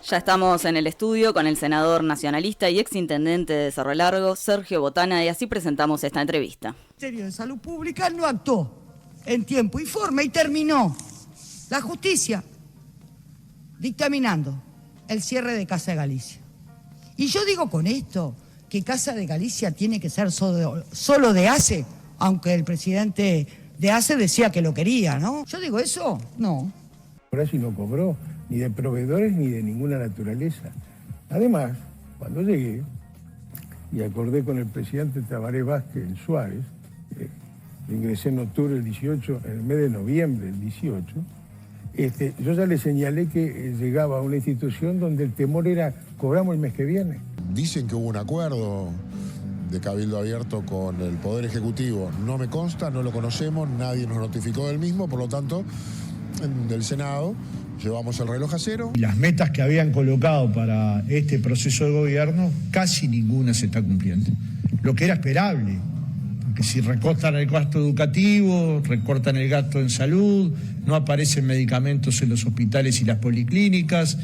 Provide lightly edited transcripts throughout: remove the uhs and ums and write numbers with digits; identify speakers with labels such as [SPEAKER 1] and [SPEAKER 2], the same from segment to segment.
[SPEAKER 1] Ya estamos en el estudio con el senador nacionalista y exintendente de Cerro Largo, Sergio Botana, y así presentamos esta entrevista.
[SPEAKER 2] El Ministerio de Salud Pública no actuó en tiempo y forma y terminó la justicia dictaminando el cierre de Casa de Galicia. Y yo digo con esto que Casa de Galicia tiene que ser solo de ACE, aunque el presidente de ACE decía que lo quería, ¿no? Yo digo eso, no.
[SPEAKER 3] Horacio no cobró ni de proveedores ni de ninguna naturaleza. Además, cuando llegué y acordé con el presidente Tabaré Vázquez en Suárez, ingresé en octubre del 18, en el mes de noviembre del 18, yo ya le señalé que llegaba a una institución donde el temor era, cobramos el mes que viene.
[SPEAKER 4] Dicen que hubo un acuerdo de Cabildo Abierto con el Poder Ejecutivo. No me consta, no lo conocemos, nadie nos notificó del mismo, por lo tanto, del Senado llevamos el reloj a cero.
[SPEAKER 5] Las metas que habían colocado para este proceso de gobierno, casi ninguna se está cumpliendo. Lo que era esperable, porque si recortan el gasto educativo, recortan el gasto en salud, no aparecen medicamentos en los hospitales y las policlínicas.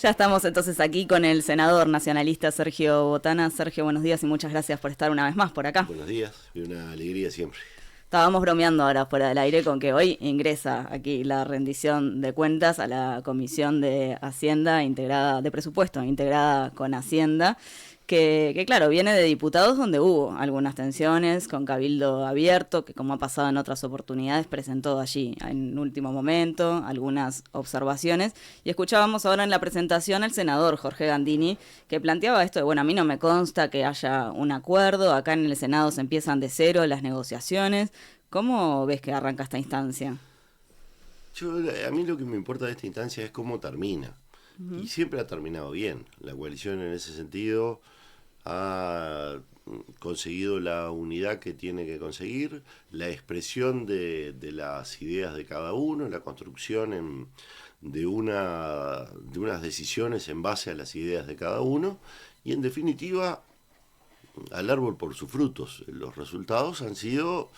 [SPEAKER 1] Ya estamos entonces aquí con el senador nacionalista Sergio Botana. Sergio, buenos días y muchas gracias por estar una vez más por acá.
[SPEAKER 6] Buenos días y una alegría siempre.
[SPEAKER 1] Estábamos bromeando ahora fuera del aire con que hoy ingresa aquí la rendición de cuentas a la Comisión de Hacienda integrada, de presupuesto integrada con Hacienda, que claro, viene de diputados donde hubo algunas tensiones con Cabildo Abierto, que como ha pasado en otras oportunidades, presentó allí en último momento algunas observaciones. Y escuchábamos ahora en la presentación al senador Jorge Gandini, que planteaba esto de, bueno, a mí no me consta que haya un acuerdo, acá en el Senado se empiezan de cero las negociaciones. ¿Cómo ves que arranca esta instancia?
[SPEAKER 6] A mí lo que me importa de esta instancia es cómo termina. Uh-huh. Y siempre ha terminado bien. La coalición en ese sentido ha conseguido la unidad que tiene que conseguir, la expresión de las ideas de cada uno, la construcción de unas decisiones en base a las ideas de cada uno, y en definitiva, al árbol por sus frutos. Los resultados han sido,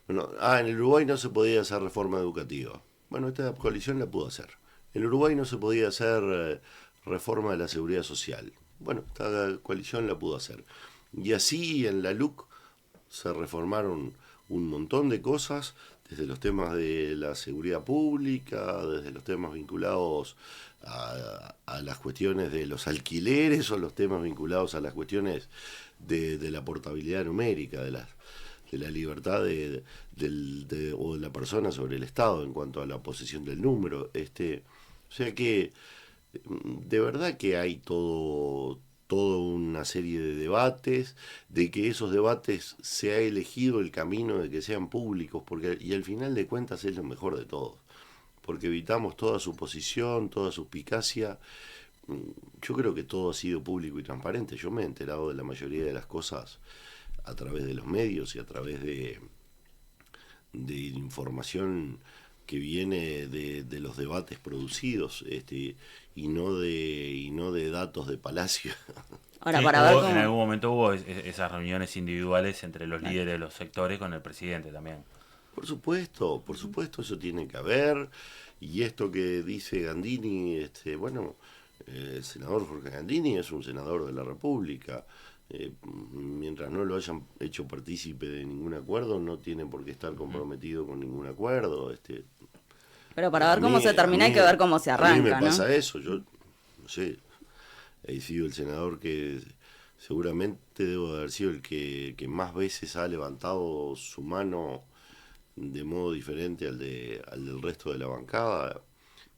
[SPEAKER 6] en el Uruguay no se podía hacer reforma educativa. Bueno, esta coalición la pudo hacer. En el Uruguay no se podía hacer reforma de la seguridad social. Bueno, esta coalición la pudo hacer. Y así en la LUC se reformaron un montón de cosas, desde los temas de la seguridad pública, desde los temas vinculados a las cuestiones de los alquileres o los temas vinculados a las cuestiones de la portabilidad numérica, de la libertad de la persona sobre el Estado en cuanto a la posesión del número. O sea que de verdad que hay toda una serie de debates, de que esos debates se ha elegido el camino de que sean públicos, y al final de cuentas es lo mejor de todo, porque evitamos toda suposición, toda suspicacia. Yo creo que todo ha sido público y transparente. Yo me he enterado de la mayoría de las cosas a través de los medios y a través de información que viene de los debates producidos, y no de datos de Palacio.
[SPEAKER 1] Ahora,
[SPEAKER 7] sí,
[SPEAKER 1] para ver cómo...
[SPEAKER 7] En algún momento hubo esas reuniones individuales entre los líderes de los sectores con el presidente también.
[SPEAKER 6] Por supuesto, eso tiene que haber. Y esto que dice Gandini, el senador Jorge Gandini es un senador de la República. Mientras no lo hayan hecho partícipe de ningún acuerdo, no tiene por qué estar comprometido con ningún acuerdo.
[SPEAKER 1] Pero para ver cómo se termina hay que ver cómo se arranca,
[SPEAKER 6] a mí me pasa
[SPEAKER 1] ¿no?
[SPEAKER 6] eso. Yo, no sé, he sido el senador que seguramente debo de haber sido el que más veces ha levantado su mano de modo diferente al del resto de la bancada,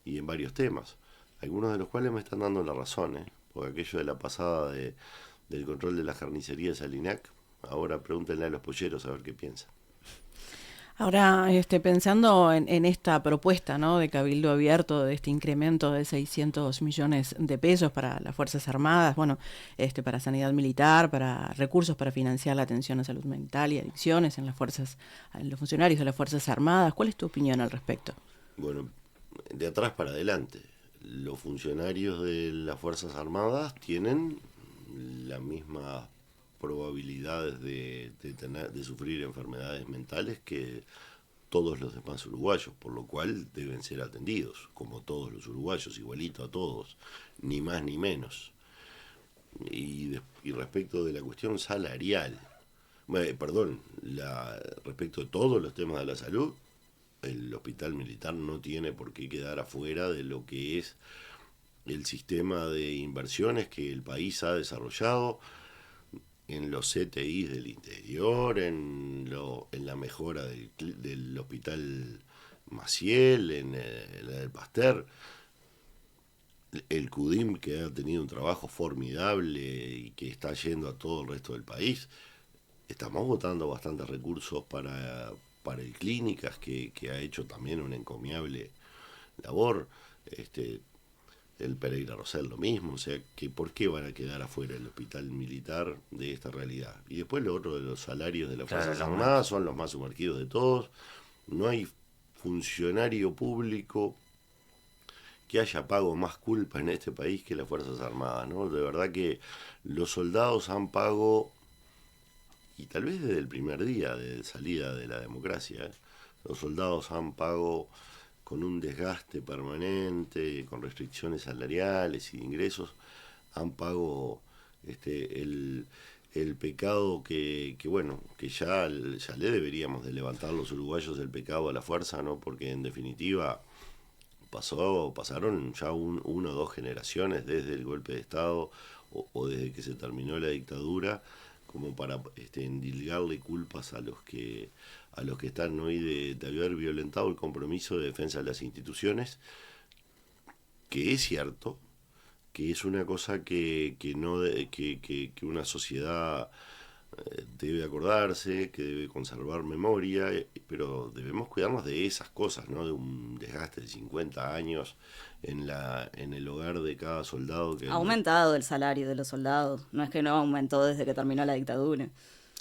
[SPEAKER 6] y en varios temas, algunos de los cuales me están dando la razón, porque aquello de la pasada del control de las carnicerías al INAC, ahora pregúntenle a los polleros a ver qué piensan.
[SPEAKER 8] Ahora, pensando en esta propuesta, ¿no?, de Cabildo Abierto, de este incremento de 600 millones de pesos para las Fuerzas Armadas, para sanidad militar, para recursos para financiar la atención a salud mental y adicciones en los funcionarios de las Fuerzas Armadas, ¿cuál es tu opinión al respecto?
[SPEAKER 6] Bueno, de atrás para adelante, los funcionarios de las Fuerzas Armadas tienen las mismas probabilidades de sufrir enfermedades mentales que todos los demás uruguayos, por lo cual deben ser atendidos, como todos los uruguayos, igualito a todos, ni más ni menos. Y respecto de la cuestión salarial, respecto de todos los temas de la salud, el hospital militar no tiene por qué quedar afuera de lo que es el sistema de inversiones que el país ha desarrollado en los CTIs del interior, en la mejora del hospital Maciel, en la del Pasteur, el CUDIM, que ha tenido un trabajo formidable y que está yendo a todo el resto del país. Estamos votando bastantes recursos para el Clínicas, que ha hecho también una encomiable labor. El Pereira Rosell lo mismo, o sea, que ¿por qué van a quedar afuera el hospital militar de esta realidad? Y después lo otro de los salarios de las Fuerzas Armadas son los más sumergidos de todos. No hay funcionario público que haya pago más culpa en este país que las Fuerzas Armadas, ¿no? De verdad que los soldados han pago, y tal vez desde el primer día de salida de la democracia, los soldados han pago con un desgaste permanente, con restricciones salariales y de ingresos, han pago el pecado que ya le deberíamos de levantar los uruguayos del pecado a la fuerza, ¿no? Porque en definitiva pasaron ya una o dos generaciones desde el golpe de Estado o desde que se terminó la dictadura, como para endilgarle culpas a los que están hoy de haber violentado el compromiso de defensa de las instituciones, que es cierto, que es una cosa que una sociedad debe acordarse, que debe conservar memoria, pero debemos cuidarnos de esas cosas, ¿no? De un desgaste de 50 años en el hogar de cada soldado.
[SPEAKER 1] Ha aumentado el salario de los soldados, no es que no aumentó desde que terminó la dictadura.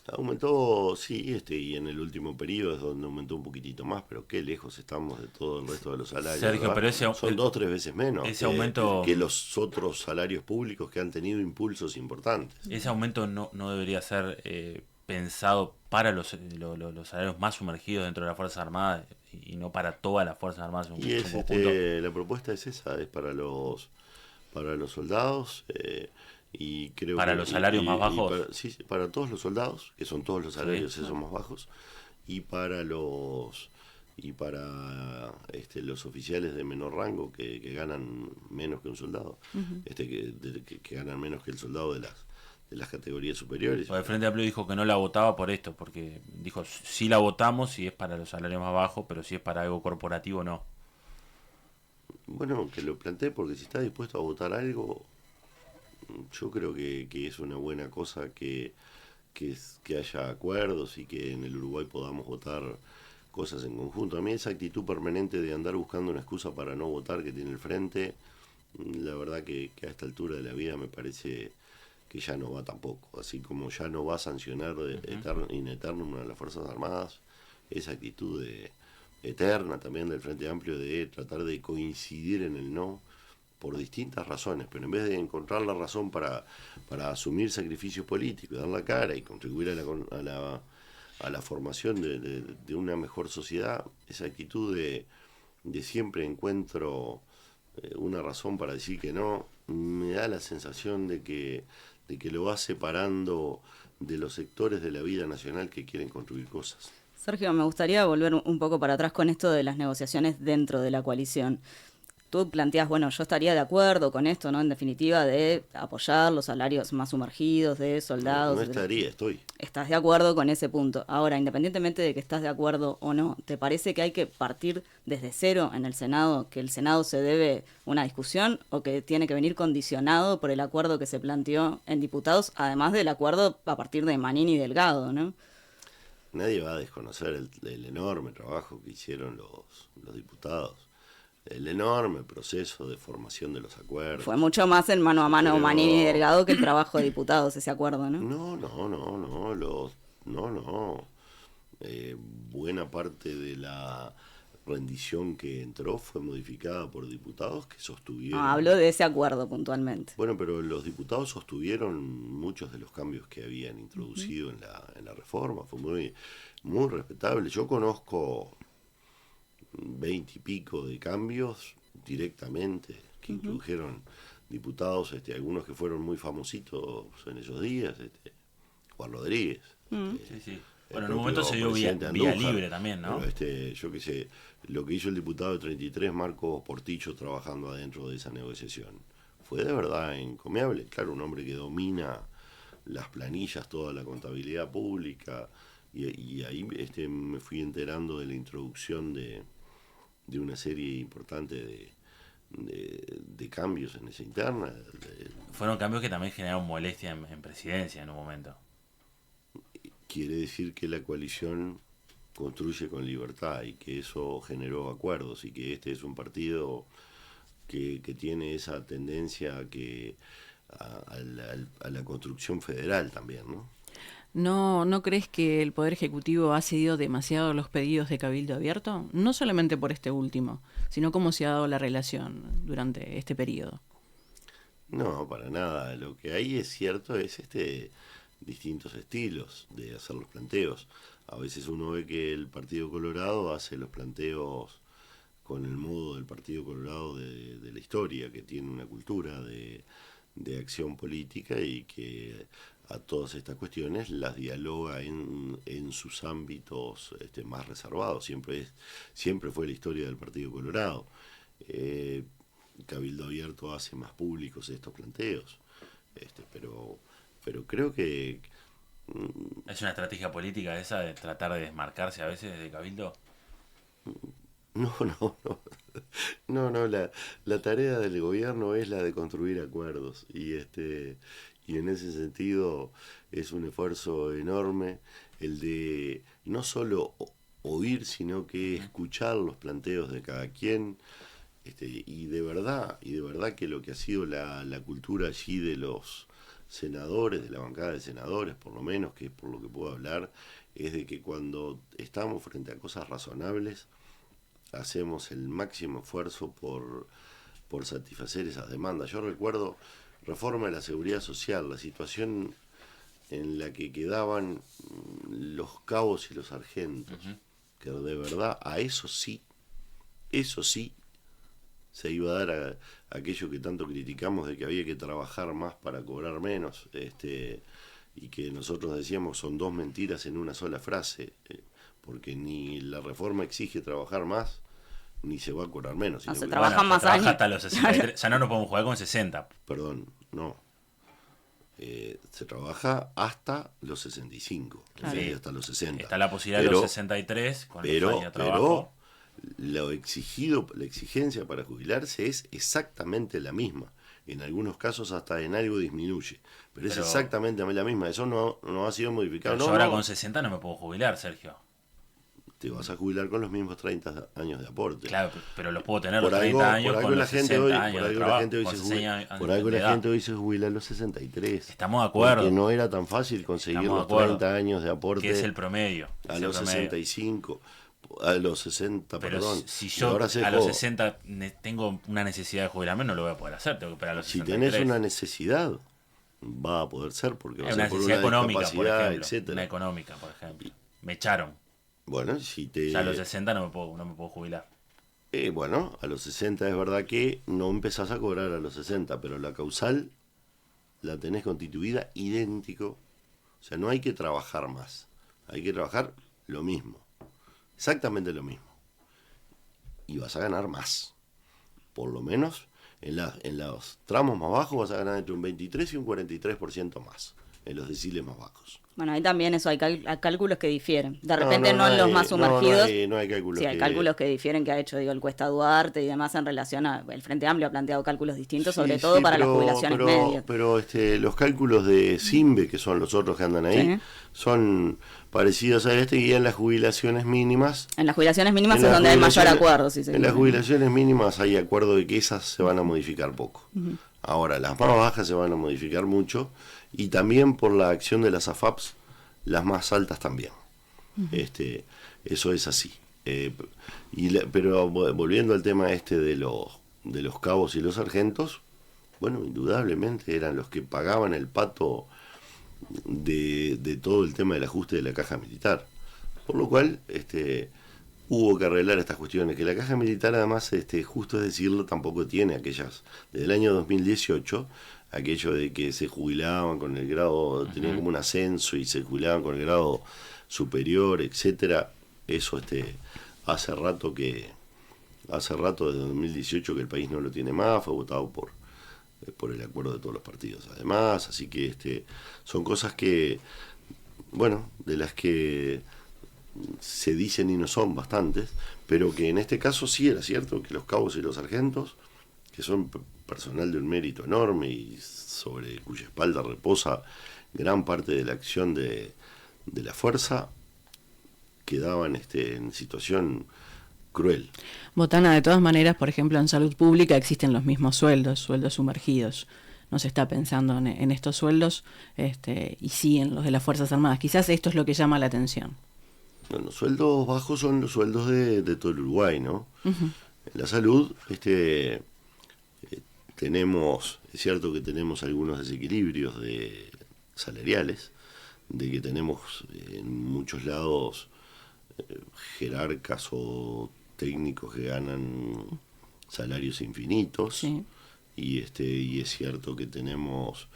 [SPEAKER 6] Aumentó, sí, y en el último periodo es donde aumentó un poquitito más, pero qué lejos estamos de todo el resto de los salarios.
[SPEAKER 7] Sergio, pero
[SPEAKER 6] son 2 o 3 veces menos
[SPEAKER 7] ese aumento,
[SPEAKER 6] que los otros salarios públicos que han tenido impulsos importantes.
[SPEAKER 7] Ese aumento no debería ser pensado para los salarios más sumergidos dentro de las Fuerzas Armadas y no para todas las Fuerzas Armadas.
[SPEAKER 6] La propuesta es esa, es para los soldados. Y creo
[SPEAKER 7] para los salarios más bajos,
[SPEAKER 6] para todos los soldados, que son todos los salarios esos más bajos, y para los oficiales de menor rango que ganan menos que un soldado, que ganan menos que el soldado de las categorías superiores.
[SPEAKER 7] El Frente Amplio dijo que no la votaba por esto, porque dijo sí la votamos si es para los salarios más bajos, pero si es para algo corporativo no.
[SPEAKER 6] Bueno, que lo planteé, porque si está dispuesto a votar algo, yo creo que es una buena cosa que haya acuerdos y que en el Uruguay podamos votar cosas en conjunto. A mí esa actitud permanente de andar buscando una excusa para no votar que tiene el Frente, la verdad que a esta altura de la vida me parece que ya no va tampoco. Así como ya no va a sancionar in eternum a las Fuerzas Armadas, esa actitud eterna también del Frente Amplio de tratar de coincidir en el no, por distintas razones, pero en vez de encontrar la razón para asumir sacrificios políticos, dar la cara y contribuir a la formación de una mejor sociedad, esa actitud de siempre encuentro una razón para decir que no, me da la sensación de que lo va separando de los sectores de la vida nacional que quieren construir cosas.
[SPEAKER 1] Sergio, me gustaría volver un poco para atrás con esto de las negociaciones dentro de la coalición. Tú planteas, bueno, yo estaría de acuerdo con esto, ¿no? En definitiva, de apoyar los salarios más sumergidos de soldados.
[SPEAKER 6] No estaría, estoy.
[SPEAKER 1] Estás de acuerdo con ese punto. Ahora, independientemente de que estás de acuerdo o no, ¿te parece que hay que partir desde cero en el Senado, que el Senado se debe una discusión o que tiene que venir condicionado por el acuerdo que se planteó en diputados, además del acuerdo a partir de Manin y Delgado, ¿no?
[SPEAKER 6] Nadie va a desconocer el enorme trabajo que hicieron los diputados. El enorme proceso de formación de los acuerdos.
[SPEAKER 1] Fue mucho más en mano a mano Manin y Delgado que el trabajo de diputados, ese acuerdo, ¿no?
[SPEAKER 6] No. Buena parte de la rendición que entró fue modificada por diputados que sostuvieron...
[SPEAKER 1] No, hablo de ese acuerdo puntualmente.
[SPEAKER 6] Bueno, pero los diputados sostuvieron muchos de los cambios que habían introducido en la reforma. Fue muy, muy respetable. Yo conozco 20 y pico de cambios directamente, que incluyeron diputados, algunos que fueron muy famositos en esos días, Juan Rodríguez.
[SPEAKER 7] Sí, sí. Bueno, en un momento se dio vía libre también, ¿no?
[SPEAKER 6] Pero yo qué sé, lo que hizo el diputado de 33, Marcos Portillo, trabajando adentro de esa negociación, fue de verdad encomiable. Claro, un hombre que domina las planillas, toda la contabilidad pública, y ahí me fui enterando de la introducción de una serie importante de cambios en esa interna.
[SPEAKER 7] Fueron cambios que también generaron molestia en presidencia en un momento.
[SPEAKER 6] Quiere decir que la coalición construye con libertad y que eso generó acuerdos y que este es un partido que tiene esa tendencia a la construcción federal también, ¿no?
[SPEAKER 8] ¿No crees que el Poder Ejecutivo ha cedido demasiado los pedidos de Cabildo Abierto? No solamente por este último, sino cómo se ha dado la relación durante este periodo.
[SPEAKER 6] No, para nada. Lo que hay es cierto, es distintos estilos de hacer los planteos. A veces uno ve que el Partido Colorado hace los planteos con el modo del Partido Colorado de la historia, que tiene una cultura de acción política y que a todas estas cuestiones las dialoga en sus ámbitos más reservados. Siempre fue la historia del Partido Colorado. Cabildo Abierto hace más públicos estos planteos, pero creo que
[SPEAKER 7] ¿es una estrategia política esa de tratar de desmarcarse a veces de Cabildo?
[SPEAKER 6] No, la tarea del gobierno es la de construir acuerdos y en ese sentido es un esfuerzo enorme el de no solo oír, sino que escuchar los planteos de cada quien, y de verdad que lo que ha sido la cultura allí de los senadores, de la bancada de senadores, por lo menos, que es por lo que puedo hablar, es de que cuando estamos frente a cosas razonables, hacemos el máximo esfuerzo por satisfacer esas demandas. Yo recuerdo reforma de la seguridad social, la situación en la que quedaban los cabos y los sargentos, que de verdad a eso sí se iba a dar a aquello que tanto criticamos de que había que trabajar más para cobrar menos, y que nosotros decíamos son dos mentiras en una sola frase, porque ni la reforma exige trabajar más, ni se va a cobrar menos.
[SPEAKER 1] Se trabaja más
[SPEAKER 7] se trabaja
[SPEAKER 1] años.
[SPEAKER 7] hasta los 63, ya no podemos jugar con 60.
[SPEAKER 6] Perdón, no. Se trabaja hasta los 65,
[SPEAKER 7] Claro.
[SPEAKER 6] sí, hasta los 60.
[SPEAKER 7] Está la posibilidad de los 63 con los años de trabajo.
[SPEAKER 6] Lo exigido, la exigencia para jubilarse es exactamente la misma. En algunos casos hasta en algo disminuye, pero es exactamente la misma. Eso no ha sido modificado.
[SPEAKER 7] Pero yo ahora con 60 no me puedo jubilar, Sergio.
[SPEAKER 6] Te vas a jubilar con los mismos 30 años de aporte.
[SPEAKER 7] Claro, pero los puedo tener los 30 años con los 60 años de trabajo.
[SPEAKER 6] Por algo la gente hoy se jubila a los 63.
[SPEAKER 7] Estamos de acuerdo.
[SPEAKER 6] Porque no era tan fácil conseguir los 30 años de aporte.
[SPEAKER 7] Que es el promedio.
[SPEAKER 6] A los 65. A los 60,
[SPEAKER 7] pero
[SPEAKER 6] perdón.
[SPEAKER 7] Si yo a los 60 tengo una necesidad de jubilarme, no lo voy a poder hacer. Tengo que esperar a los 63.
[SPEAKER 6] Si tenés una necesidad, va a poder ser, porque va a
[SPEAKER 7] una
[SPEAKER 6] ser por
[SPEAKER 7] necesidad
[SPEAKER 6] una
[SPEAKER 7] económica,
[SPEAKER 6] discapacidad,
[SPEAKER 7] por ejemplo.
[SPEAKER 6] etcétera.
[SPEAKER 7] Una económica, por ejemplo. Me echaron.
[SPEAKER 6] Bueno, si te...
[SPEAKER 7] Ya a los 60 no me puedo jubilar.
[SPEAKER 6] Bueno, a los 60 es verdad que no empezás a cobrar a los 60, pero la causal la tenés constituida idéntico. O sea, no hay que trabajar más. Hay que trabajar lo mismo. Exactamente lo mismo. Y vas a ganar más. Por lo menos en los tramos más bajos vas a ganar entre un 23 y un 43% más. En los deciles más bajos.
[SPEAKER 1] Bueno, ahí también eso, hay cálculos que difieren. De repente no en los más sumergidos.
[SPEAKER 6] No hay cálculos.
[SPEAKER 1] Sí, hay cálculos que difieren, que ha hecho el Cuesta Duarte y demás en relación a... El Frente Amplio ha planteado cálculos distintos, sobre todo para las jubilaciones medias.
[SPEAKER 6] Pero los cálculos de CIMBE, que son los otros que andan ahí, son parecidos a y en las jubilaciones mínimas...
[SPEAKER 1] En las jubilaciones mínimas es donde hay mayor acuerdo.
[SPEAKER 6] En las jubilaciones mínimas hay acuerdo de que esas se van a modificar poco. Ahora, las más bajas se van a modificar mucho, y también por la acción de las AFAPs, las más altas también. Eso es así. Pero volviendo al tema de los cabos y los sargentos, bueno, indudablemente eran los que pagaban el pato de todo el tema del ajuste de la caja militar. Por lo cual, hubo que arreglar estas cuestiones, que la caja militar además, justo es decirlo, tampoco tiene aquellas, desde el año 2018, aquello de que se jubilaban con el grado, tenían como un ascenso y se jubilaban con el grado superior, etcétera. Eso hace rato, desde 2018, que el país no lo tiene más, fue votado por el acuerdo de todos los partidos además, así que son cosas que, bueno, de las que se dicen y no son bastantes, pero que en este caso sí era cierto que los cabos y los sargentos, que son personal de un mérito enorme y sobre cuya espalda reposa gran parte de la acción de la fuerza, quedaban en situación cruel.
[SPEAKER 8] Botana, de todas maneras, por ejemplo, en salud pública existen los mismos sueldos sumergidos. No se está pensando en estos sueldos y sí en los de las Fuerzas Armadas. Quizás esto es lo que llama la atención.
[SPEAKER 6] Bueno, los sueldos bajos son los sueldos de todo el Uruguay, ¿no? Uh-huh. En la salud, es cierto que tenemos algunos desequilibrios salariales, de que tenemos en muchos lados jerarcas o técnicos que ganan salarios infinitos, sí. y es cierto que tenemos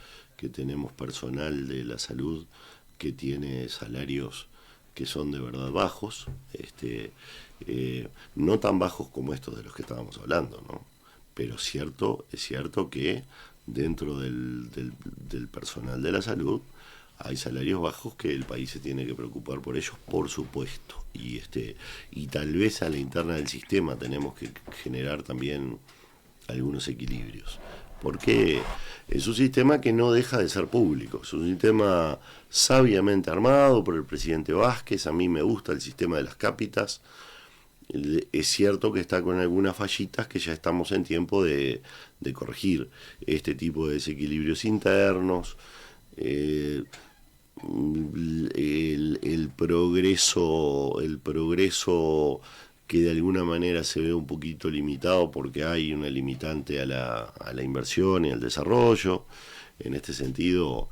[SPEAKER 6] personal de la salud que tiene salarios que son de verdad bajos, no tan bajos como estos de los que estábamos hablando, ¿no? Pero es cierto que dentro del personal de la salud hay salarios bajos que el país se tiene que preocupar por ellos, por supuesto, y tal vez a la interna del sistema tenemos que generar también algunos equilibrios, porque es un sistema que no deja de ser público, es un sistema sabiamente armado por el presidente Vázquez. A mí me gusta el sistema de las cápitas. Es cierto que está con algunas fallitas que ya estamos en tiempo de corregir este tipo de desequilibrios internos. El progreso que de alguna manera se ve un poquito limitado porque hay una limitante a la inversión y al desarrollo, en este sentido,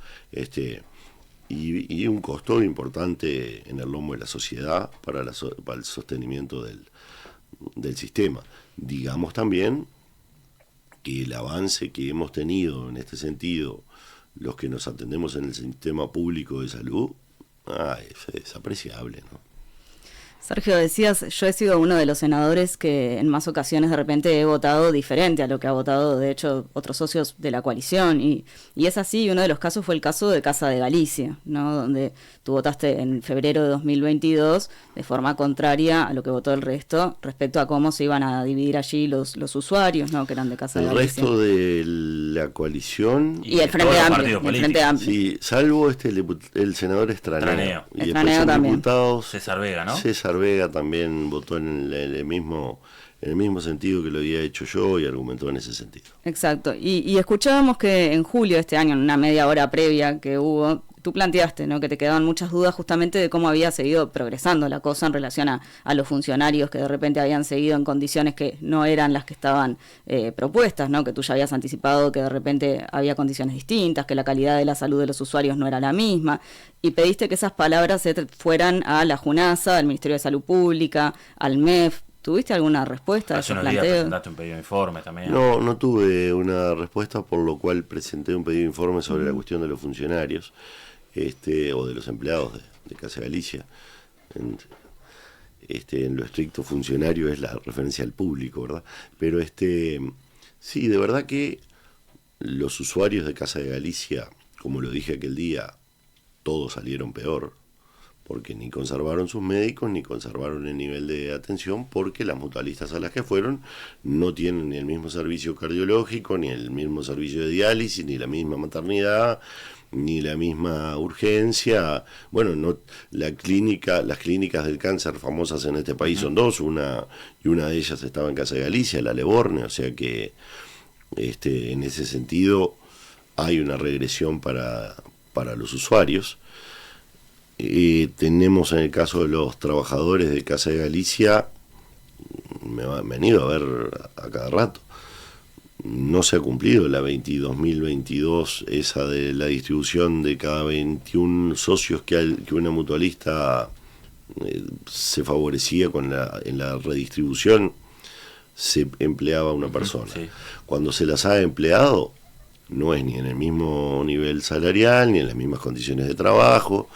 [SPEAKER 6] y un costo importante en el lomo de la sociedad para el sostenimiento del sistema. Digamos también que el avance que hemos tenido en este sentido, los que nos atendemos en el sistema público de salud, es apreciable, ¿no?
[SPEAKER 1] Sergio, decías, yo he sido uno de los senadores que en más ocasiones de repente he votado diferente a lo que ha votado, de hecho, otros socios de la coalición, y es así, y uno de los casos fue el caso de Casa de Galicia, ¿no? Donde tú votaste en febrero de 2022 de forma contraria a lo que votó el resto respecto a cómo se iban a dividir allí los usuarios, ¿no? Que eran de Casa de Galicia.
[SPEAKER 6] El resto de la coalición
[SPEAKER 1] y el Frente Amplio.
[SPEAKER 6] Sí, salvo el senador Estraneo. Y
[SPEAKER 1] Estraneo también.
[SPEAKER 6] Diputados,
[SPEAKER 7] César Vega, ¿no?
[SPEAKER 6] César Vega también votó en el mismo sentido que lo había hecho yo y argumentó en ese sentido.
[SPEAKER 1] Exacto. Y escuchábamos que en julio de este año, en una media hora previa que hubo, tú planteaste, ¿no?, que te quedaban muchas dudas justamente de cómo había seguido progresando la cosa en relación a los funcionarios que de repente habían seguido en condiciones que no eran las que estaban propuestas, ¿no? Que tú ya habías anticipado que de repente había condiciones distintas, que la calidad de la salud de los usuarios no era la misma, y pediste que esas palabras se fueran a la JUNASA, al Ministerio de Salud Pública, al MEF. ¿Tuviste alguna respuesta a
[SPEAKER 7] esos
[SPEAKER 1] esos
[SPEAKER 7] planteos?
[SPEAKER 1] planteos?
[SPEAKER 7] Presentaste un pedido de informe también.
[SPEAKER 6] No tuve una respuesta, por lo cual presenté un pedido de informe sobre la cuestión de los funcionarios, o de los empleados de Casa Galicia. En lo estricto funcionario es la referencia al público, ¿verdad? Pero sí, de verdad que los usuarios de Casa de Galicia, como lo dije aquel día, todos salieron peor, porque ni conservaron sus médicos, ni conservaron el nivel de atención, porque las mutualistas a las que fueron no tienen ni el mismo servicio cardiológico, ni el mismo servicio de diálisis, ni la misma maternidad, ni la misma urgencia. Bueno, las clínicas del cáncer famosas en este país son dos, y una de ellas estaba en Casa de Galicia, la Leborne, o sea que en ese sentido hay una regresión para los usuarios. Tenemos en el caso de los trabajadores de Casa de Galicia, me han ido a ver a cada rato. No se ha cumplido la 22.022, esa de la distribución de cada 21 socios que una mutualista se favorecía en la redistribución, se empleaba a una persona.
[SPEAKER 7] Sí.
[SPEAKER 6] Cuando se las ha empleado, no es ni en el mismo nivel salarial, ni en las mismas condiciones de trabajo,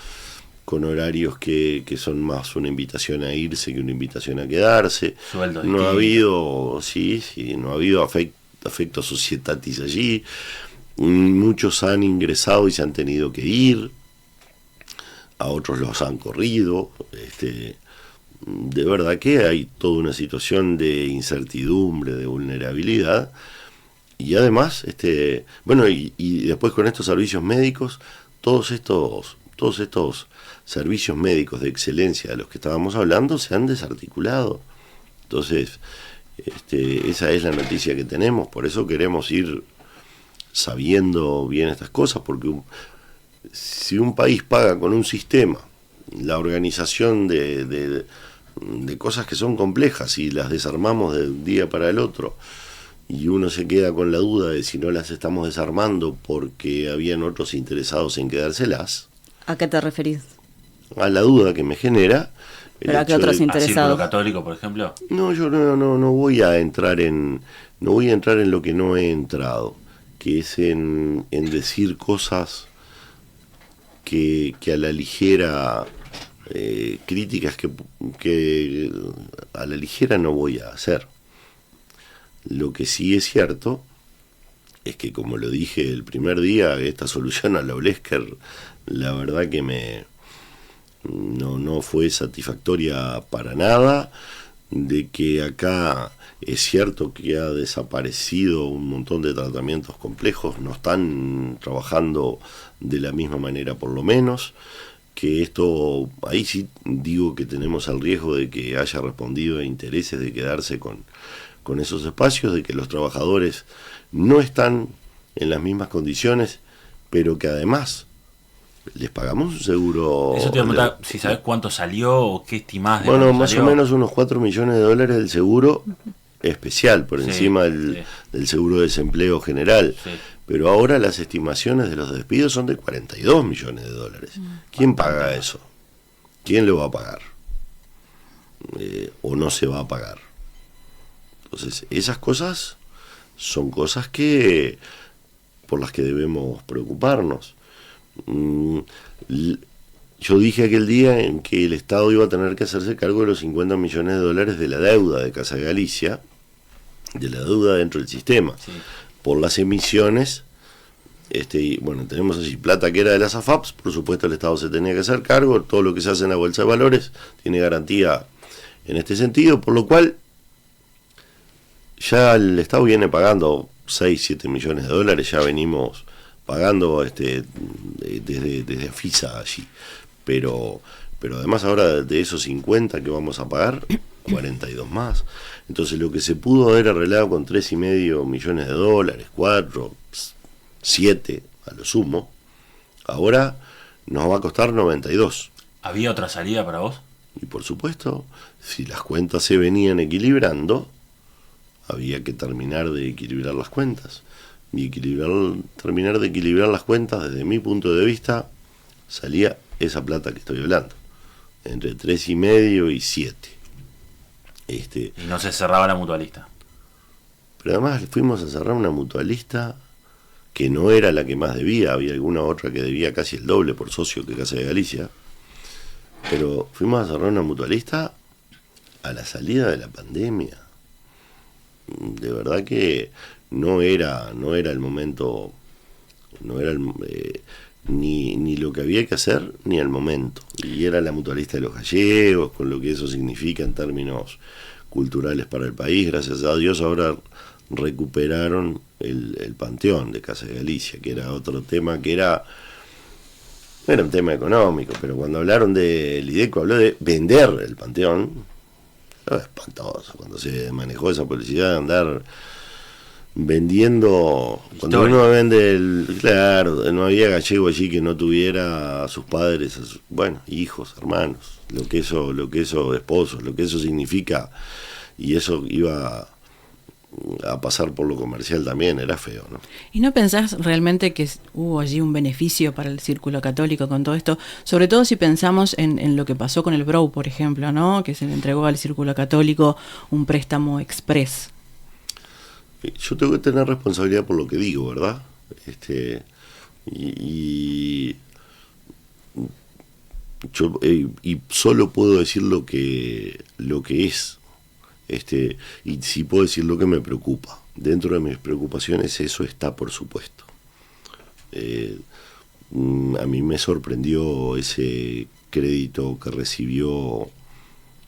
[SPEAKER 6] con horarios que son más una invitación a irse que una invitación a quedarse.
[SPEAKER 7] Sueldos
[SPEAKER 6] no ha
[SPEAKER 7] distintos.
[SPEAKER 6] habido, no ha habido afecto societatis allí. Muchos han ingresado y se han tenido que ir, a otros los han corrido. De verdad que hay toda una situación de incertidumbre, de vulnerabilidad, y además, bueno, y después con estos servicios médicos, todos estos servicios médicos de excelencia de los que estábamos hablando se han desarticulado. Entonces, esa es la noticia que tenemos, por eso queremos ir sabiendo bien estas cosas, porque si un país paga con un sistema la organización de cosas que son complejas y las desarmamos de un día para el otro, y uno se queda con la duda de si no las estamos desarmando porque habían otros interesados en quedárselas.
[SPEAKER 1] ¿A qué te referís?
[SPEAKER 6] A la duda que me genera.
[SPEAKER 1] ¿Pero a qué otros
[SPEAKER 7] ¿A
[SPEAKER 1] interesados?
[SPEAKER 7] Círculo Católico, por ejemplo?
[SPEAKER 6] No, yo no voy a entrar en lo que no he entrado, que es en decir cosas que a la ligera, críticas que a la ligera no voy a hacer. Lo que sí es cierto es que, como lo dije el primer día, esta solución a la Blesker, la verdad que no fue satisfactoria para nada, de que acá es cierto que ha desaparecido un montón de tratamientos complejos, no están trabajando de la misma manera por lo menos, que esto, ahí sí digo que tenemos el riesgo de que haya respondido a intereses de quedarse con esos espacios, de que los trabajadores no están en las mismas condiciones, pero que además les pagamos un seguro.
[SPEAKER 7] Eso te iba a preguntar, si sabes cuánto salió o qué estimás de
[SPEAKER 6] bueno,
[SPEAKER 7] cuánto
[SPEAKER 6] más
[SPEAKER 7] salió.
[SPEAKER 6] o menos unos 4 millones de dólares del seguro especial, por
[SPEAKER 7] Sí,
[SPEAKER 6] encima
[SPEAKER 7] sí.
[SPEAKER 6] del seguro de desempleo general.
[SPEAKER 7] Sí.
[SPEAKER 6] Pero ahora las estimaciones de los despidos son de 42 millones de dólares. ¿Quién paga eso? ¿Quién lo va a pagar? ¿O no se va a pagar? Entonces, esas cosas son cosas por las que debemos preocuparnos. Yo dije aquel día en que el Estado iba a tener que hacerse cargo de los 50 millones de dólares de la deuda de Casa de Galicia, de la deuda dentro del sistema,
[SPEAKER 7] Sí.
[SPEAKER 6] por las emisiones. Y bueno, tenemos allí plata que era de las AFAPs, por supuesto el Estado se tenía que hacer cargo, todo lo que se hace en la Bolsa de Valores tiene garantía en este sentido, por lo cual ya el Estado viene pagando 6, 7 millones de dólares, ya venimos pagando desde FISA allí, pero además ahora de esos 50 que vamos a pagar, 42 más. Entonces lo que se pudo haber arreglado con 3,5 millones de dólares, 4, 7 a lo sumo, ahora nos va a costar 92.
[SPEAKER 7] ¿Había otra salida para vos?
[SPEAKER 6] Y por supuesto, si las cuentas se venían equilibrando, había que terminar de equilibrar las cuentas. Y terminar de equilibrar las cuentas, desde mi punto de vista, salía esa plata que estoy hablando, entre 3,5 y 7.
[SPEAKER 7] Y no se cerraba la mutualista.
[SPEAKER 6] Pero además fuimos a cerrar una mutualista que no era la que más debía, había alguna otra que debía casi el doble por socio que Casa de Galicia, pero fuimos a cerrar una mutualista a la salida de la pandemia. De verdad que no era el momento, ni lo que había que hacer, ni el momento. Y era la mutualista de los gallegos, con lo que eso significa en términos culturales para el país. Gracias a Dios ahora recuperaron el panteón de Casa de Galicia, que era otro tema, no era un tema económico, pero cuando hablaron del IDECO, habló de vender el panteón. Era espantoso cuando se manejó esa publicidad de andar vendiendo. Cuando uno vende claro, no había gallego allí que no tuviera a sus padres, hijos, hermanos, lo que eso, esposos, lo que eso significa, y eso iba a pasar por lo comercial también era feo, ¿no?
[SPEAKER 8] ¿Y no pensás realmente que hubo allí un beneficio para el círculo católico con todo esto? Sobre todo si pensamos en lo que pasó con el Brou, por ejemplo, ¿no? Que se le entregó al círculo católico un préstamo express.
[SPEAKER 6] Yo tengo que tener responsabilidad por lo que digo, ¿verdad? Y yo y solo puedo decir lo que es. Y sí puedo decir lo que me preocupa. Dentro de mis preocupaciones eso está, por supuesto. A mí me sorprendió ese crédito que recibió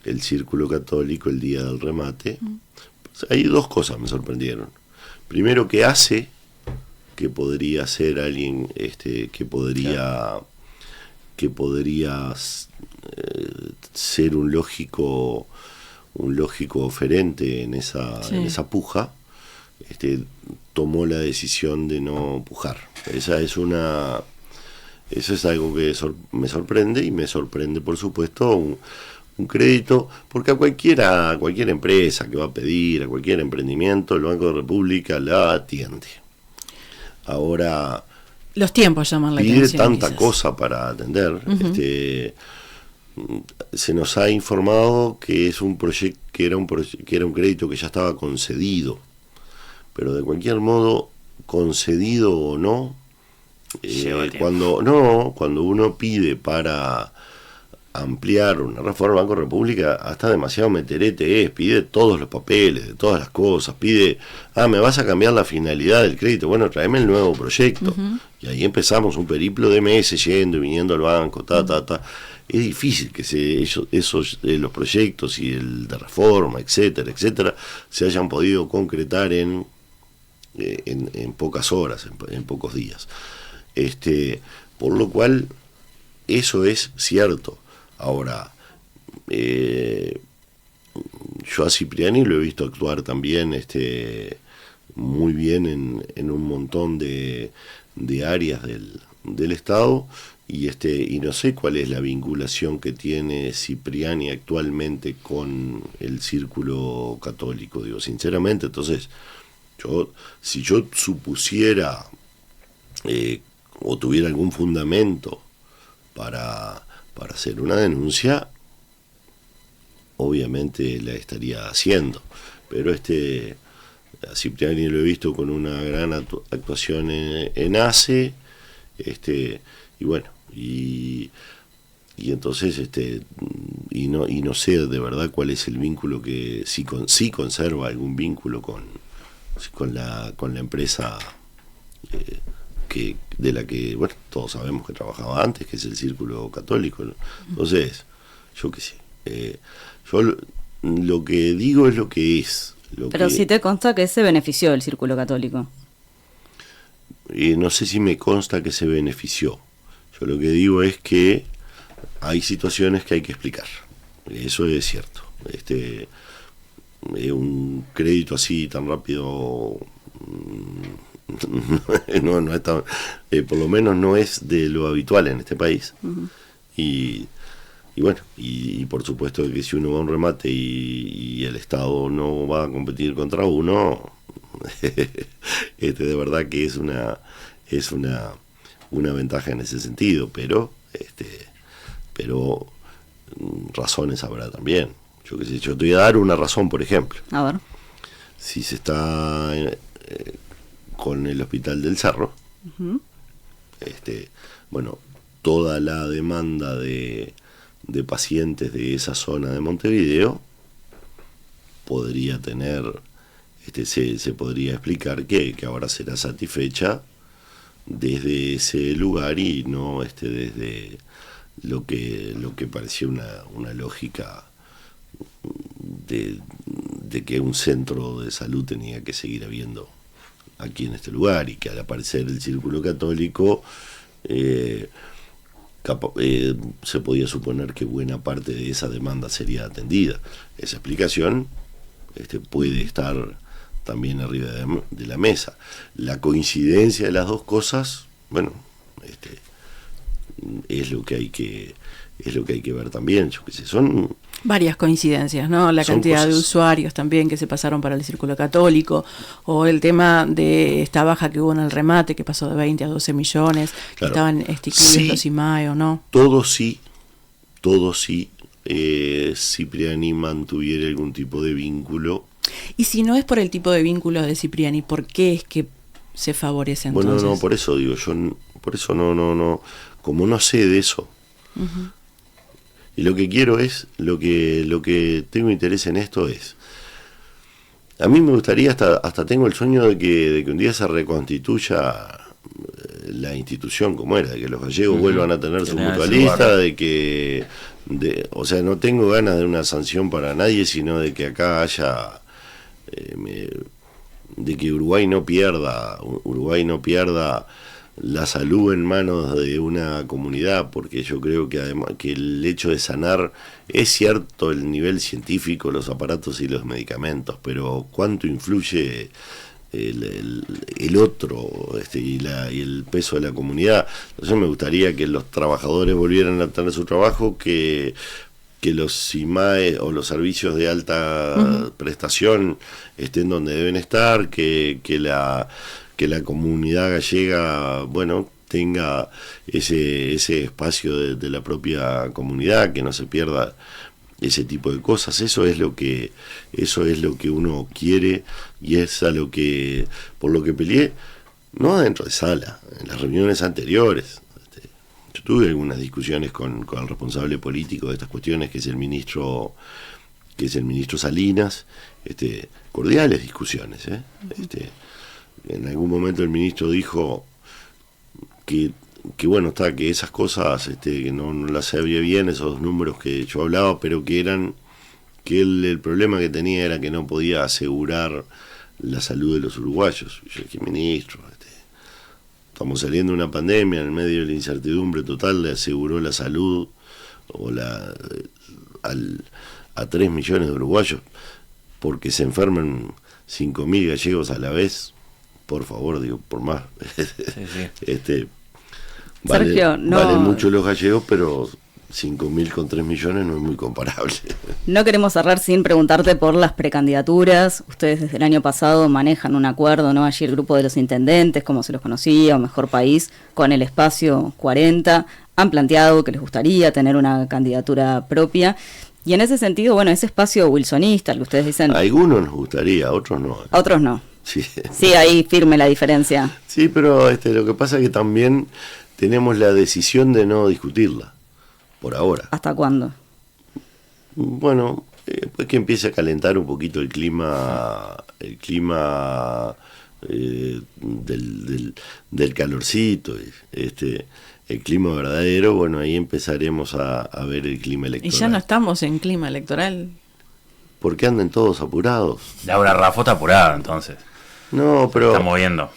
[SPEAKER 6] el Círculo Católico el día del remate. Pues hay dos cosas me sorprendieron. Primero, que hace, que podría ser alguien que podría ser un lógico oferente en esa puja, tomó la decisión de no pujar. Eso es algo que me sorprende, y me sorprende, por supuesto, un crédito, porque a cualquier empresa que va a pedir, a cualquier emprendimiento, el Banco de República la atiende. Ahora,
[SPEAKER 8] los tiempos llaman la atención.
[SPEAKER 6] Pide tanta cosa para atender. Se nos ha informado que es un proyecto, que era un crédito que ya estaba concedido, pero de cualquier modo, concedido o no, cuando uno pide para ampliar una reforma del Banco de República, hasta demasiado meterete pide todos los papeles de todas las cosas, pide, me vas a cambiar la finalidad del crédito, bueno, tráeme el nuevo proyecto. Y ahí empezamos un periplo de meses yendo y viniendo al banco, Es difícil que los proyectos y el de reforma, etcétera, se hayan podido concretar en pocas horas, en pocos días. Por lo cual, eso es cierto. Ahora, yo a Cipriani lo he visto actuar también muy bien en un montón de áreas del Estado, y no sé cuál es la vinculación que tiene Cipriani actualmente con el Círculo Católico, digo sinceramente. Entonces, si yo supusiera o tuviera algún fundamento para hacer una denuncia, obviamente la estaría haciendo, pero a Cipriani lo he visto con una gran actuación en ACE, y bueno, y entonces y no sé de verdad cuál es el vínculo, que si conserva algún vínculo con la empresa de la que, bueno, todos sabemos que trabajaba antes, que es el Círculo Católico, ¿no? Entonces, yo qué sé, yo lo que digo es lo que es.
[SPEAKER 1] Pero si te consta que se benefició el Círculo Católico.
[SPEAKER 6] No sé si me consta que se benefició. Yo lo que digo es que hay situaciones que hay que explicar. Eso es cierto. Un crédito así tan rápido no es tan, por lo menos no es de lo habitual en este país. Y bueno, y por supuesto que si uno va a un remate y el Estado no va a competir contra uno, de verdad que es una ventaja en ese sentido, pero razones habrá también. Yo qué sé, yo te voy a dar una razón, por ejemplo.
[SPEAKER 1] A ver.
[SPEAKER 6] Si se está con el Hospital del Cerro, bueno, toda la demanda de pacientes de esa zona de Montevideo podría tener, se podría explicar que ahora será satisfecha desde ese lugar y no desde lo que parecía una lógica de que un centro de salud tenía que seguir habiendo aquí en este lugar, y que al aparecer el Círculo Católico se podía suponer que buena parte de esa demanda sería atendida. Esa explicación puede estar también arriba de la mesa. La coincidencia de las dos cosas, bueno, es lo que hay que es lo que hay que ver también. Yo qué sé, son
[SPEAKER 8] varias coincidencias, ¿no? La
[SPEAKER 6] son
[SPEAKER 8] cantidad de
[SPEAKER 6] cosas.
[SPEAKER 8] usuarios también que se pasaron para el Círculo Católico, o el tema de esta baja que hubo en el remate, que pasó de 20 a 12 millones, que
[SPEAKER 6] Claro.
[SPEAKER 8] estaban incluidos
[SPEAKER 6] Sí.
[SPEAKER 8] los IMAE o no.
[SPEAKER 6] Todo sí, Cipriani mantuviera algún tipo de vínculo.
[SPEAKER 8] Y si no es por el tipo de vínculo de Cipriani, ¿por qué es que se favorece entonces?
[SPEAKER 6] Bueno, no, por eso digo, por eso no, como no sé de eso.
[SPEAKER 8] Ujú.
[SPEAKER 6] Y lo que quiero es, lo que tengo interés en esto es, a mí me gustaría, hasta tengo el sueño de que un día se reconstituya la institución como era, de que los gallegos vuelvan a tener
[SPEAKER 7] Que
[SPEAKER 6] su
[SPEAKER 7] tengan ese
[SPEAKER 6] mutualista,
[SPEAKER 7] lugar.
[SPEAKER 6] de que, o sea, no tengo ganas de una sanción para nadie, sino de que acá haya, de que Uruguay no pierda la salud en manos de una comunidad, porque yo creo que además que el hecho de sanar, es cierto el nivel científico, los aparatos y los medicamentos, pero cuánto influye el otro y el peso de la comunidad. Entonces me gustaría que los trabajadores volvieran a tener su trabajo, que los IMAE o los servicios de alta prestación estén donde deben estar, que la comunidad gallega, bueno, tenga ese espacio de la propia comunidad, que no se pierda ese tipo de cosas. Eso es lo que uno quiere, y es por lo que peleé, no adentro de sala, en las reuniones anteriores. Yo tuve algunas discusiones con el responsable político de estas cuestiones, que es el ministro Salinas, cordiales discusiones, en algún momento el ministro dijo que bueno, que esas cosas que no las sabía bien, esos números que yo hablaba, pero que el problema que tenía era que no podía asegurar la salud de los uruguayos. Y yo dije, ministro, estamos saliendo de una pandemia, en el medio de la incertidumbre total, le aseguró la salud a 3 millones de uruguayos porque se enferman 5.000 gallegos a la vez. Por favor, digo, por más.
[SPEAKER 7] Sí.
[SPEAKER 1] Sergio, no-
[SPEAKER 6] Valen mucho los gallegos, pero 5.000 con 3 millones no es muy comparable.
[SPEAKER 1] No queremos cerrar sin preguntarte por las precandidaturas. Ustedes desde el año pasado manejan un acuerdo, ¿no? Allí el grupo de los intendentes, como se los conocía, o Mejor País, con el Espacio 40, han planteado que les gustaría tener una candidatura propia. Y en ese sentido, bueno, ese espacio wilsonista, el que ustedes dicen,
[SPEAKER 6] A algunos nos gustaría, a otros no.
[SPEAKER 1] a otros no.
[SPEAKER 6] Sí,
[SPEAKER 1] Sí, ahí firme la diferencia.
[SPEAKER 6] sí, pero lo que pasa es que también tenemos la decisión de no discutirla, por ahora.
[SPEAKER 1] ¿Hasta cuándo?
[SPEAKER 6] Bueno, después que empiece a calentar un poquito el clima del calorcito, el clima verdadero, bueno, ahí empezaremos a ver el clima
[SPEAKER 8] Y
[SPEAKER 6] electoral.
[SPEAKER 8] ya no estamos en clima electoral.
[SPEAKER 6] Porque anden todos apurados.
[SPEAKER 7] Laura Raffo está apurada, entonces.
[SPEAKER 6] No, pero
[SPEAKER 7] Estamos viendo.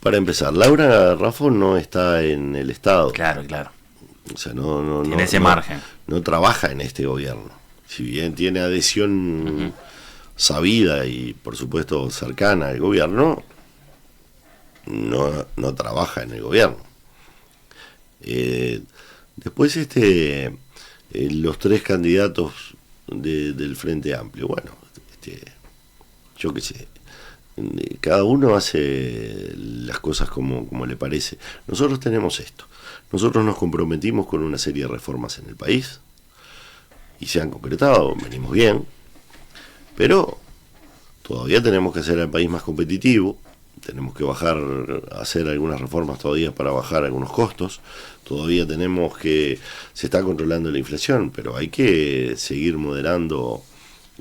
[SPEAKER 6] para empezar, Laura Raffo no está en el Estado.
[SPEAKER 7] Claro.
[SPEAKER 6] O sea, no
[SPEAKER 7] Tiene ese margen.
[SPEAKER 6] No trabaja en este gobierno. Si bien tiene adhesión sabida y por supuesto cercana al gobierno, no trabaja en el gobierno. Después los 3 candidatos del Frente Amplio, bueno, yo qué sé, cada uno hace las cosas como le parece. Nosotros tenemos esto. Nosotros nos comprometimos con una serie de reformas en el país y se han concretado, venimos bien, pero todavía tenemos que hacer al país más competitivo, tenemos que hacer algunas reformas todavía para bajar algunos costos, todavía se está controlando la inflación, pero hay que seguir moderando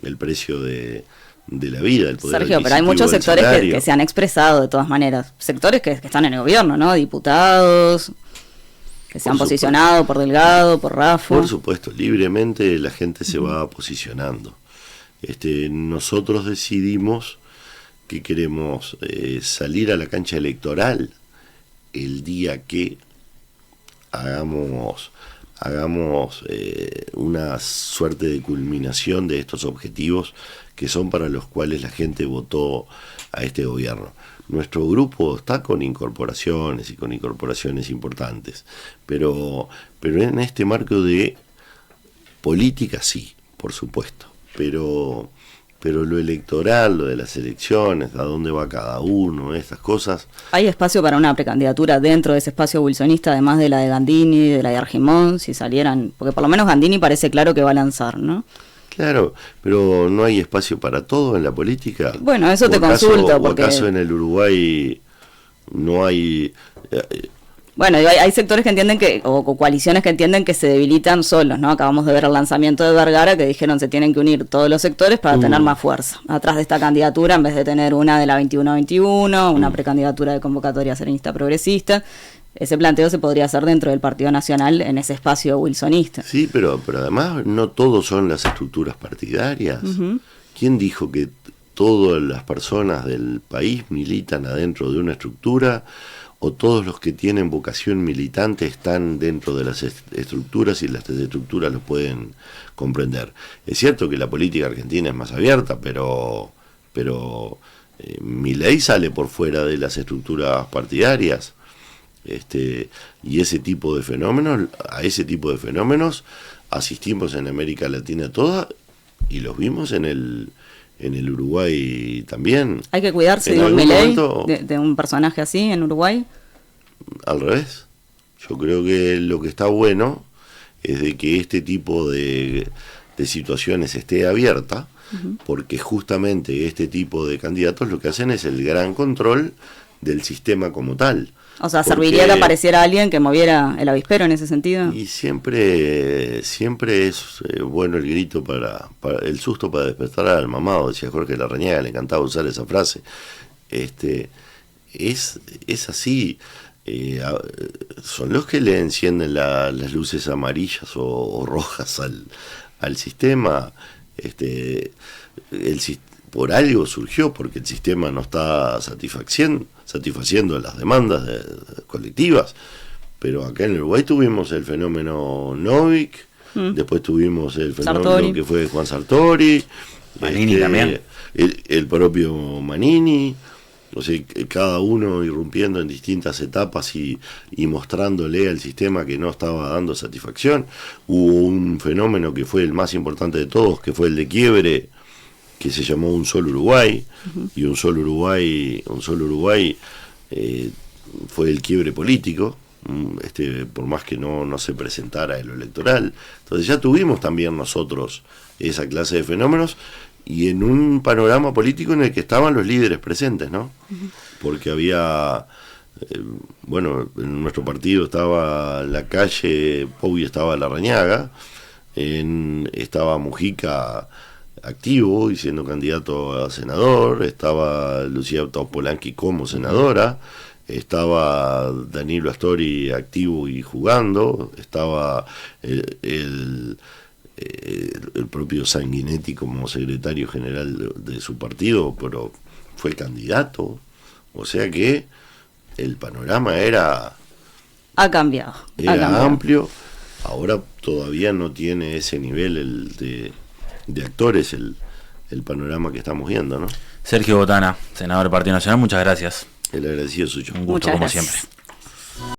[SPEAKER 6] el precio de la vida, el poder
[SPEAKER 1] Sergio, pero hay
[SPEAKER 6] adquisitivo
[SPEAKER 1] muchos
[SPEAKER 6] del
[SPEAKER 1] sectores
[SPEAKER 6] salario.
[SPEAKER 1] que se han expresado de todas maneras. Sectores que están en el gobierno, ¿no? Diputados, que se han
[SPEAKER 6] Por
[SPEAKER 1] posicionado por Delgado, por Raffo.
[SPEAKER 6] Por supuesto, libremente la gente se va posicionando. Nosotros decidimos que queremos salir a la cancha electoral el día que hagamos hagamos una suerte de culminación de estos objetivos que son para los cuales la gente votó a este gobierno. Nuestro grupo está con incorporaciones y con incorporaciones importantes, pero en este marco de política sí, por supuesto, pero lo electoral, lo de las elecciones, a dónde va cada uno, estas cosas.
[SPEAKER 1] ¿Hay espacio para una precandidatura dentro de ese espacio wilsonista, además de la de Gandini, de la de Argimón, si salieran? Porque por lo menos Gandini parece claro que va a lanzar, ¿no?
[SPEAKER 6] Claro, pero no hay espacio para todo en la política.
[SPEAKER 1] Bueno, eso te consulto.
[SPEAKER 6] ¿O acaso en el Uruguay no hay...?
[SPEAKER 1] Bueno, hay sectores que entienden o coaliciones que entienden que se debilitan solos, ¿no? Acabamos de ver el lanzamiento de Vergara, que dijeron se tienen que unir todos los sectores para tener más fuerza. Atrás de esta candidatura, en vez de tener una de la 21-21, una precandidatura de convocatoria serenista progresista, ese planteo se podría hacer dentro del Partido Nacional en ese espacio wilsonista.
[SPEAKER 6] Sí, pero además no todos son las estructuras partidarias. ¿Quién dijo que todas las personas del país militan adentro de una estructura, o todos los que tienen vocación militante están dentro de las estructuras y las estructuras lo pueden comprender? Es cierto que la política argentina es más abierta, pero Milei sale por fuera de las estructuras partidarias. Y ese tipo de fenómenos, a ese tipo de fenómenos asistimos en América Latina toda y los vimos en el Uruguay también.
[SPEAKER 1] ¿Hay que cuidarse de un Milei, de un personaje así en Uruguay?
[SPEAKER 6] Al revés. Yo creo que lo que está bueno es de que este tipo de situaciones esté abierta, porque justamente este tipo de candidatos lo que hacen es el gran control del sistema como tal.
[SPEAKER 1] O sea, ¿serviría que apareciera alguien que moviera el avispero en ese sentido?
[SPEAKER 6] Y siempre es bueno el grito para el susto para despertar al mamado, decía Jorge Larrañaga, le encantaba usar esa frase. Es así. Son los que le encienden las luces amarillas o rojas al sistema. Por algo surgió, porque el sistema no está satisfaciendo las demandas colectivas. Pero acá en Uruguay tuvimos el fenómeno Novik, después tuvimos el fenómeno Sartori, que fue Juan Sartori,
[SPEAKER 7] Manini también,
[SPEAKER 6] el propio Manini. O sea, cada uno irrumpiendo en distintas etapas y mostrándole al sistema que no estaba dando satisfacción. Hubo un fenómeno que fue el más importante de todos, que fue el de quiebre, que se llamó Un Solo Uruguay, y Un Solo Uruguay fue el quiebre político, por más que no se presentara en lo electoral. Entonces ya tuvimos también nosotros esa clase de fenómenos, y en un panorama político en el que estaban los líderes presentes, ¿no? Porque había, en nuestro partido estaba La Calle, Pou, y estaba Larrañaga, estaba Mujica activo y siendo candidato a senador, estaba Lucía Polanqui como senadora, estaba Danilo Astori activo y jugando, estaba el propio Sanguinetti como secretario general de su partido, pero fue el candidato. O sea que el panorama
[SPEAKER 1] ha cambiado.
[SPEAKER 6] Amplio. Ahora todavía no tiene ese nivel de actores el panorama que estamos viendo, ¿no?
[SPEAKER 7] Sergio Botana, senador del Partido Nacional, muchas gracias.
[SPEAKER 6] El agradecido suyo.
[SPEAKER 7] Un gusto como siempre.